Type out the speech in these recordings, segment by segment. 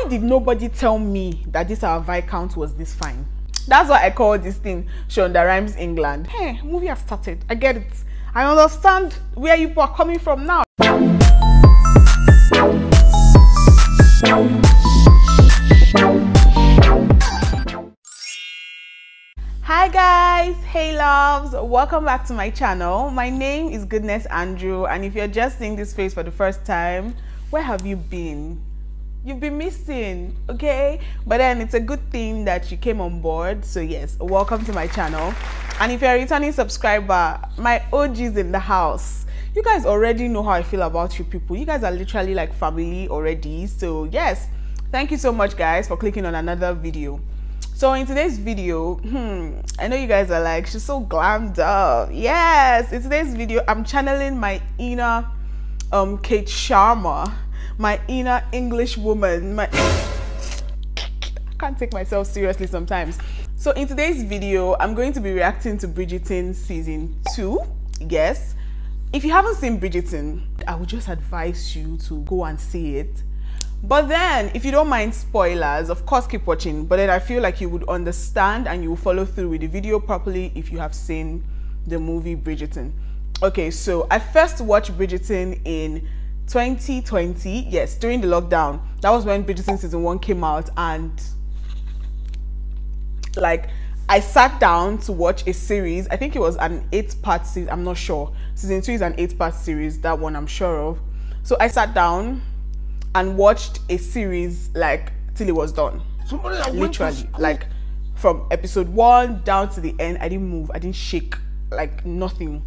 did nobody tell me that this our Viscount was this fine? That's why I call this thing Shonda Rhimes England. Hey, movie has started. I get it. I understand where you are coming from now. Hi guys, hey loves, welcome back to my channel. My name is Goodness Andrew, and if you're just seeing this face for the first time, where have you been? You've been missing, okay? But then it's a good thing that you came on board. So yes, welcome to my channel. And if you're a returning subscriber, my OGs in the house, you guys already know how I feel about you people. You guys are literally like family already. So yes, thank you so much guys for clicking on another video. So in today's video, I know you guys are like, she's so glammed up. Yes, in today's video, I'm channeling my inner Kate Sharma, my inner English woman. I can't take myself seriously sometimes. So in today's video, I'm going to be reacting to Bridgerton season 2. Yes. If you haven't seen Bridgerton, I would just advise you to go and see it. But then, if you don't mind spoilers, of course keep watching. But then I feel like you would understand and you will follow through with the video properly if you have seen the movie Bridgerton. Okay, so I first watched Bridgerton in 2020. Yes, during the lockdown. That was when Bridgerton season 1 came out, and like I sat down to watch a series. I think it was an 8-part series. I'm not sure. Season 2 is an 8-part series. That one I'm sure of. So I sat down and watched a series like till it was done. Literally, like from episode 1 down to the end. I didn't move, I didn't shake, like nothing.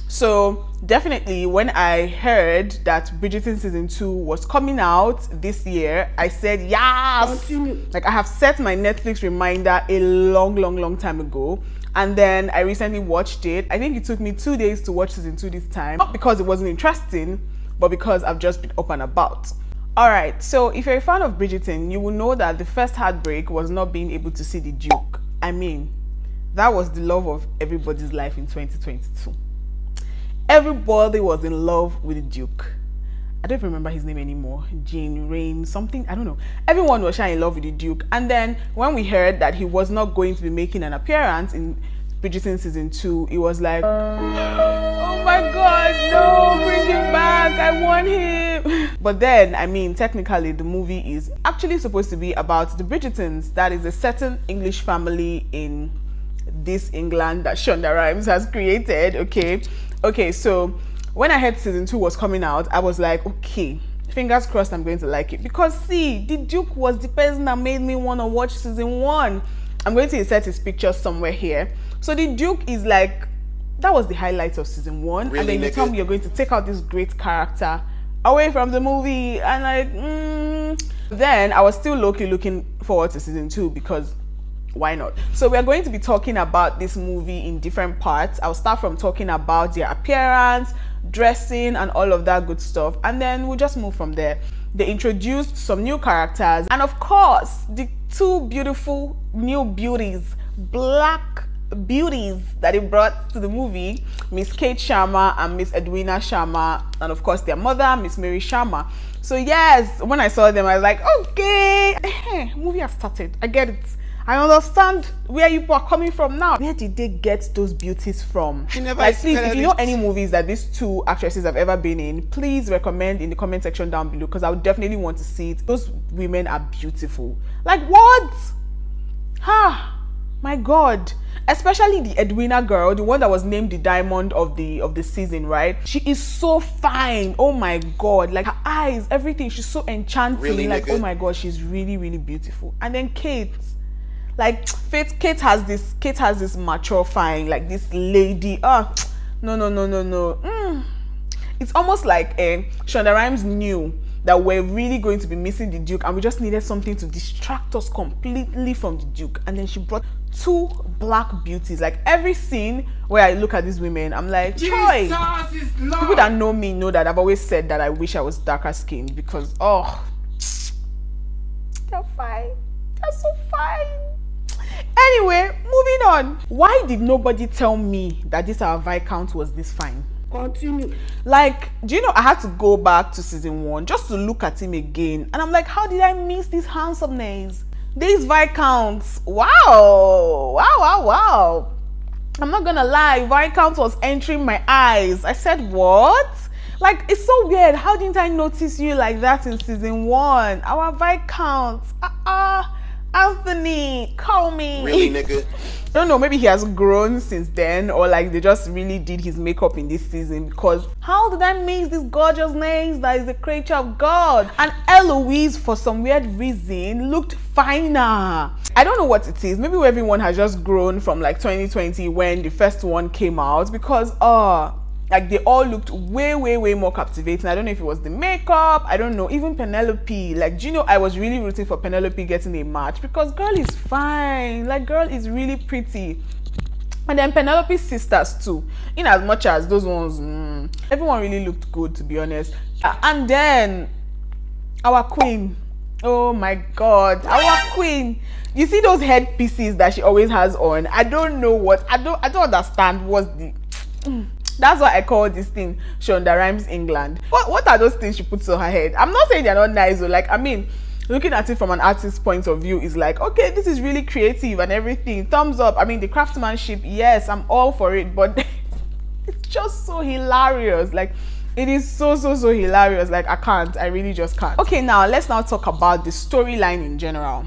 So definitely when I heard that Bridgerton season 2 was coming out this year, I said yes. Like I have set my Netflix reminder a long time ago, and then I recently watched it. I think it took me 2 days to watch season 2 this time, not because it wasn't interesting, but because I've just been up and about. Alright, so if you're a fan of Bridgerton, you will know that the first heartbreak was not being able to see the Duke. I mean, that was the love of everybody's life in 2022. Everybody was in love with the Duke. I don't remember his name anymore. Jean, Rain, something, I don't know. Everyone was in love with the Duke. And then when we heard that he was not going to be making an appearance in Bridgerton season 2, it was like, oh my god, no, bring him back, I want him. But then, I mean, technically the movie is actually supposed to be about the Bridgertons. That is a certain English family in this England that Shonda Rhimes has created. Okay, so when I heard season 2 was coming out, I was like, okay, fingers crossed I'm going to like it. Because see, the Duke was the person that made me want to watch season 1. I'm going to insert his picture somewhere here. So the Duke is like, that was the highlight of season 1. Really, and then you tell me you're going to take out this great character away from the movie, and like, Then I was still low-key looking forward to season 2 because why not? So we are going to be talking about this movie in different parts. I'll start from talking about their appearance, dressing, and all of that good stuff, and then we'll just move from there. They introduced some new characters, and of course the 2 beautiful new beauties, black beauties that they brought to the movie, Miss Kate Sharma and Miss Edwina Sharma, and of course their mother, Miss Mary Sharma. So yes, when I saw them I was like, okay, movie has started. I get it. I understand where you are coming from now. Where did they get those beauties from? Like, please, if you know any movies that these 2 actresses have ever been in, please recommend in the comment section down below, because I would definitely want to see it. Those women are beautiful. Like, what? My god. Especially the Edwina girl, the one that was named the diamond of the season, right? She is so fine. Oh my god. Like her eyes, everything, she's so enchanting. Really, like, oh my god, she's really beautiful. And then Kate, like Kate has this mature fine, like this lady. No. It's almost like Shonda Rhimes knew that we're really going to be missing the Duke, and we just needed something to distract us completely from the Duke. And then she brought 2 black beauties. Like every scene where I look at these women, I'm like, joy. People that know me know that I've always said that I wish I was darker skinned, because they're fine. They're so fine. Anyway, moving on. Why did nobody tell me that this our Viscount was this fine? Continue. Like, do you know, I had to go back to season 1 just to look at him again, and I'm like, how did I miss this handsomeness? These Viscounts, wow. I'm not gonna lie, Viscount was entering my eyes. I said, what? Like, it's so weird. How didn't I notice you like that in season 1? Our Viscount, Anthony, call me. Really, nigga? I don't know, maybe he has grown since then, or like they just really did his makeup in this season, because how did I miss this gorgeous name that is the creature of God? And Eloise, for some weird reason, looked finer. I don't know what it is. Maybe everyone has just grown from like 2020 when the first one came out, because like they all looked way more captivating. I don't know if it was the makeup, I don't know, even Penelope. Like, do you know, I was really rooting for Penelope getting a match, because girl is fine, like girl is really pretty. And then Penelope's sisters too, in as much as those ones, everyone really looked good, to be honest. And then our queen, oh my god, our queen. You see those headpieces that she always has on? I don't know what, I don't understand what's the that's why I call this thing Shonda Rhimes England. What are those things she puts on her head? I'm not saying they're not nice, or like, I mean, looking at it from an artist's point of view is like, okay, this is really creative and everything, thumbs up. I mean, the craftsmanship, yes, I'm all for it, but it's just so hilarious. Like, it is so hilarious. Like, I really just can't. Okay, now let's now talk about the storyline in general.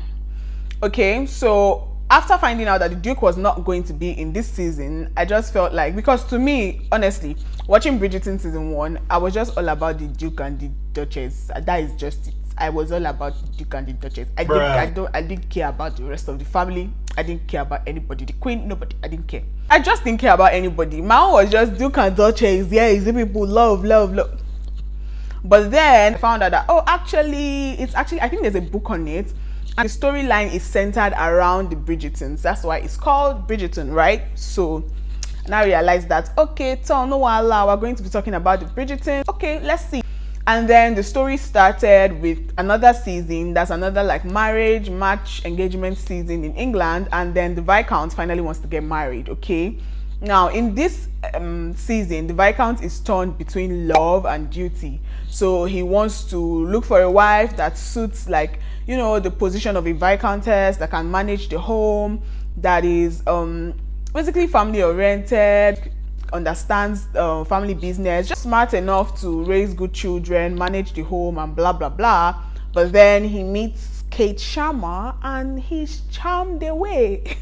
Okay, so after finding out that the Duke was not going to be in this season, I just felt like, because to me, honestly, watching Bridgerton season 1, I was just all about the Duke and the Duchess. That is just it. I was all about the Duke and the Duchess. I didn't care about the rest of the family. I didn't care about anybody. The Queen, nobody. I didn't care. I just didn't care about anybody. My own was just Duke and Duchess. Yeah, it's the people love. But then I found out that, oh, actually, I think there's a book on it. And the storyline is centered around the Bridgertons. That's why it's called Bridgerton, right? So now I realized that, okay, no wala, we're going to be talking about the Bridgertons. Okay, let's see. And then the story started with another season. That's another like match engagement season in England. And then the Viscount finally wants to get married, okay? Now, in this season, the Viscount is torn between love and duty. So he wants to look for a wife that suits, like, you know, the position of a Viscountess, that can manage the home, that is basically family oriented, understands family business, just smart enough to raise good children, manage the home, and blah blah blah. But then he meets Kate Sharma and he's charmed away.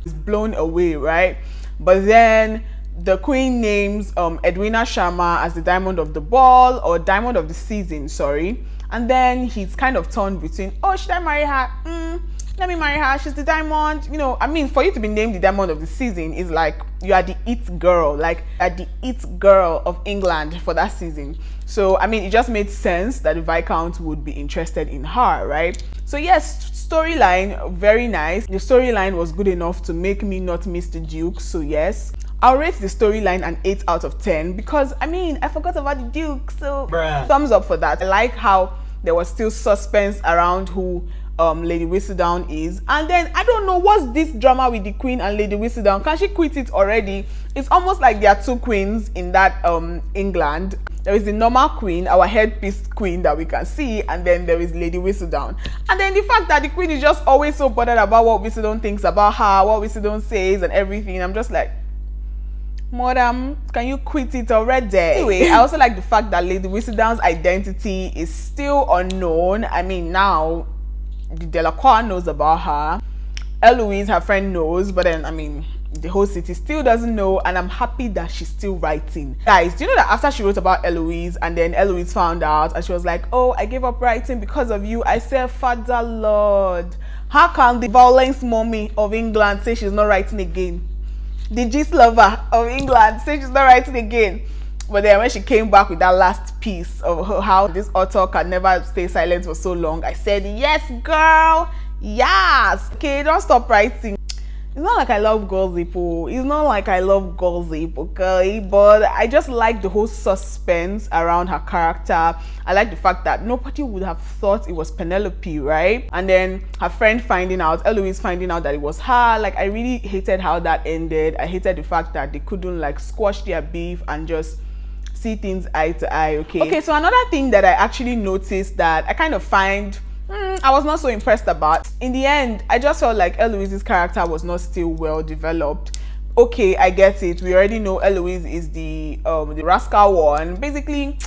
He's blown away, right? But then the Queen names Edwina Sharma as the diamond of the ball, or diamond of the season, sorry. And then he's kind of torn between, oh, should I marry her? Let me marry her, she's the diamond. You know, I mean, for you to be named the diamond of the season is like, you are the it girl, like at the it girl of England for that season. So, I mean, it just made sense that the Viscount would be interested in her, right? So yes, storyline, very nice. The storyline was good enough to make me not miss the Duke, so yes. I'll rate the storyline an 8 out of 10 because, I mean, I forgot about the Duke, so thumbs up for that. I like how there was still suspense around who Lady Whistledown is. And then, I don't know, what's this drama with the Queen and Lady Whistledown? Can she quit it already? It's almost like there are two queens in that England. There is the normal queen, our headpiece queen that we can see, and then there is Lady Whistledown. And then the fact that the Queen is just always so bothered about what Whistledown thinks about her, what Whistledown says and everything. I'm just like, madam, can you quit it already? Anyway, I also like the fact that Lady Whistledown's identity is still unknown. I mean, now the Delacroix knows about her, Eloise, her friend, knows, but then, I mean, the whole city still doesn't know, and I'm happy that she's still writing. Guys, do you know that after she wrote about Eloise, and then Eloise found out, and she was like, oh, I gave up writing because of you. I said, Father Lord, how can the violence mommy of England say she's not writing again? The gist lover of England say she's not writing again. But then when she came back with that last piece of how this author can never stay silent for so long, I said, yes, girl, yes. Okay, don't stop writing. It's not like I love gossip, it's not like I love gossip, okay? But I just like the whole suspense around her character. I like the fact that nobody would have thought it was Penelope, right? And then her friend finding out, Eloise finding out that it was her. Like, I really hated how that ended. I hated the fact that they couldn't like squash their beef and just see things eye to eye. Okay, so another thing that I actually noticed that I kind of find I was not so impressed about, in the end, I just felt like Eloise's character was not still well developed. Okay, I get it. We already know Eloise is the rascal one. Basically,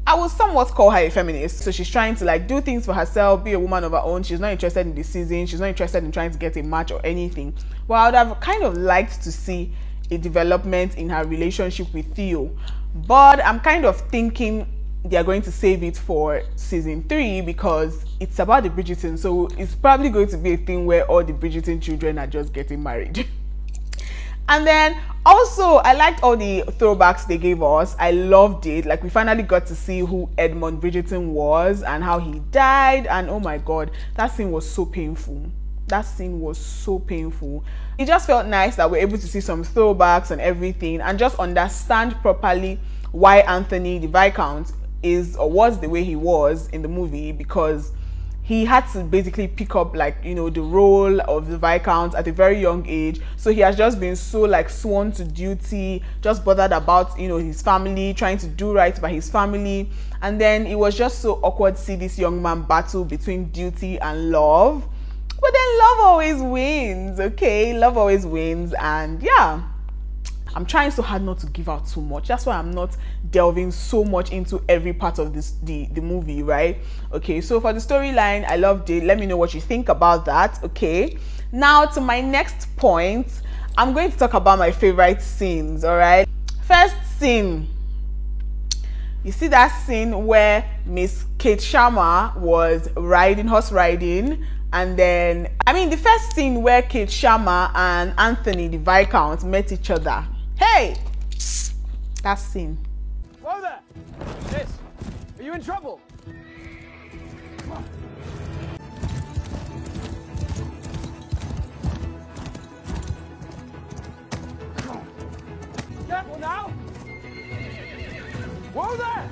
I would somewhat call her a feminist. So she's trying to like do things for herself, be a woman of her own. She's not interested in the season. She's not interested in trying to get a match or anything. Well, I would have kind of liked to see a development in her relationship with Theo. But I'm kind of thinking they are going to save it for season 3 because it's about the Bridgerton. So it's probably going to be a thing where all the Bridgerton children are just getting married. And then also, I liked all the throwbacks they gave us. I loved it. Like, we finally got to see who Edmund Bridgerton was and how he died. And oh my God, that scene was so painful. That scene was so painful. It just felt nice that we're able to see some throwbacks and everything and just understand properly why Anthony, the Viscount, is or was the way he was in the movie, because he had to basically pick up, like, you know, the role of the Viscount at a very young age. So he has just been so like sworn to duty, just bothered about, you know, his family, trying to do right by his family. And then it was just so awkward to see this young man battle between duty and love. But then love always wins, okay? Love always wins. And yeah, I'm trying so hard not to give out too much. That's why I'm not delving so much into every part of the movie, right? Okay, so for the storyline, I loved it. Let me know what you think about that, okay? Now to my next point, I'm going to talk about my favorite scenes, all right? First scene. You see that scene where Miss Kate Sharma was horse riding, and then, I mean, the first scene where Kate Sharma and Anthony, the Viscount, met each other. Hey! That scene. Whoa there! Miss, are you in trouble? Come on. Come on. Careful now! Whoa there!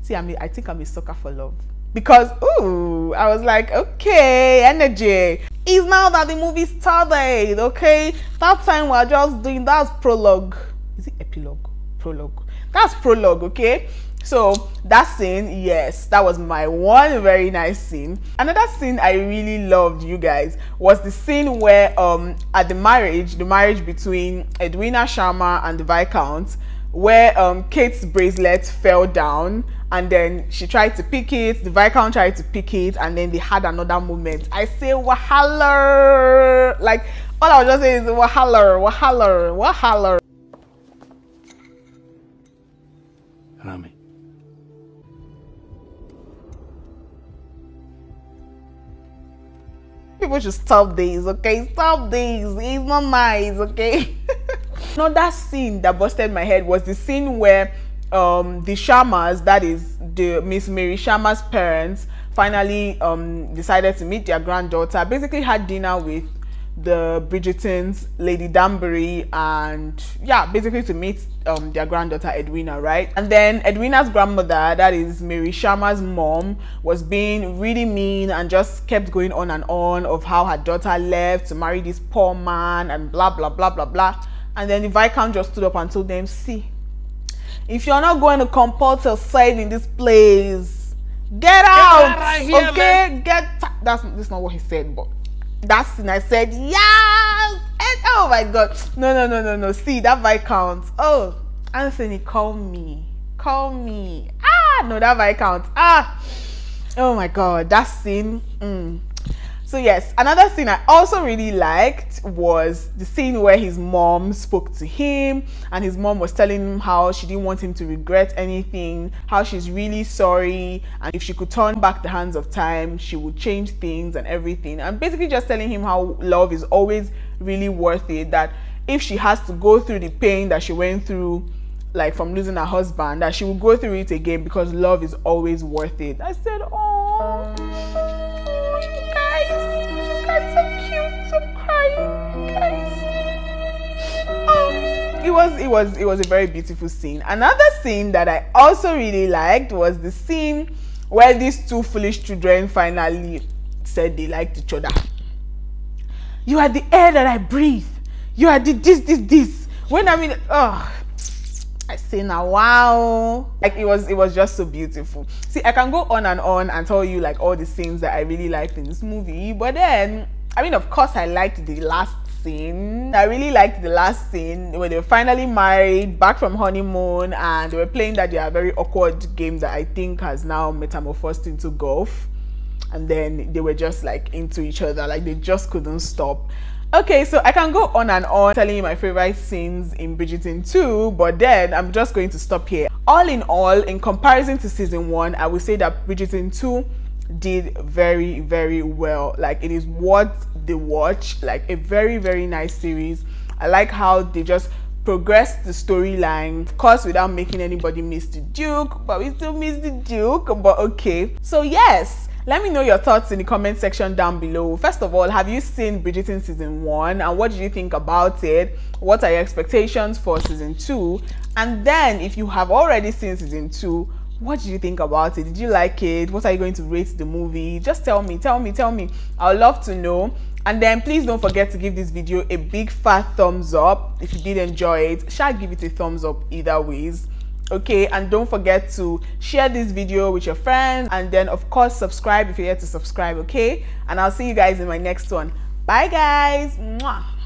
See, I think I'm a sucker for love. Because, ooh, I was like, okay, energy. It's now that the movie started, okay? That time we're just doing, that's prologue. Is it epilogue? Prologue. That's prologue, okay? So, that scene, yes, that was my one very nice scene. Another scene I really loved, you guys, was the scene where, at the marriage between Edwina Sharma and the Viscount, where Kate's bracelet fell down, and then she tried to pick it, the Viscount tried to pick it, and then they had another moment. I say wahala, like all I was just saying is wahala, wahala, wahala. Rami. People should stop this, okay? Stop this. It's not nice, okay? Another scene that busted my head was the scene where the Sharmas, that is the Miss Mary Sharma's parents, finally decided to meet their granddaughter. Basically had dinner with the Bridgertons, Lady Danbury, and yeah, basically to meet their granddaughter Edwina, right? And then Edwina's grandmother, that is Mary Sharma's mom, was being really mean and just kept going on and on of how her daughter left to marry this poor man and blah blah blah blah blah. And then the Viscount just stood up and told them, see, if you're not going to compulse yourself in this place, get out, right here, okay? Man. That's not what he said, but that's and I said, yes! And oh my God, no. See, that Viscount, oh, Anthony, call me. Ah, no, that Viscount, oh my God, that scene. So yes, another scene I also really liked was the scene where his mom spoke to him, and his mom was telling him how she didn't want him to regret anything, how she's really sorry, and if she could turn back the hands of time, she would change things and everything. And basically just telling him how love is always really worth it, that if she has to go through the pain that she went through, like from losing her husband, that she will go through it again because love is always worth it. I said, oh, you guys so cute, so crying, guys. was a very beautiful scene. Another scene that I also really liked was the scene where these two foolish children finally said they liked each other. You are the air that I breathe. You are the this. When I mean, oh, I say now, wow. Like it was just so beautiful. See, I can go on and tell you like all the scenes that I really liked in this movie, but then, I mean, of course I liked the last scene. I really liked the last scene when they were finally married, back from honeymoon, and they were playing that their very awkward game that I think has now metamorphosed into golf. And then they were just like into each other, like they just couldn't stop. Okay, so I can go on and on telling you my favorite scenes in Bridgerton 2, but then I'm just going to stop here. All in all, in comparison to season 1, I would say that Bridgerton 2 did very, very well. Like it is worth the watch, like a very, very nice series. I like how they just progressed the storyline, of course without making anybody miss the Duke, but we still miss the Duke, but okay. So yes, let me know your thoughts in the comment section down below. First of all, have you seen Bridgerton season 1 and what did you think about it? What are your expectations for season 2? And then if you have already seen season 2, what did you think about it? Did you like it? What are you going to rate the movie? Just tell me. I would love to know. And then please don't forget to give this video a big fat thumbs up. If you did enjoy it, shall give it a thumbs up either ways. Okay, and don't forget to share this video with your friends, and then of course subscribe if you're yet to subscribe. Okay, and I'll see you guys in my next one. Bye guys. Mwah.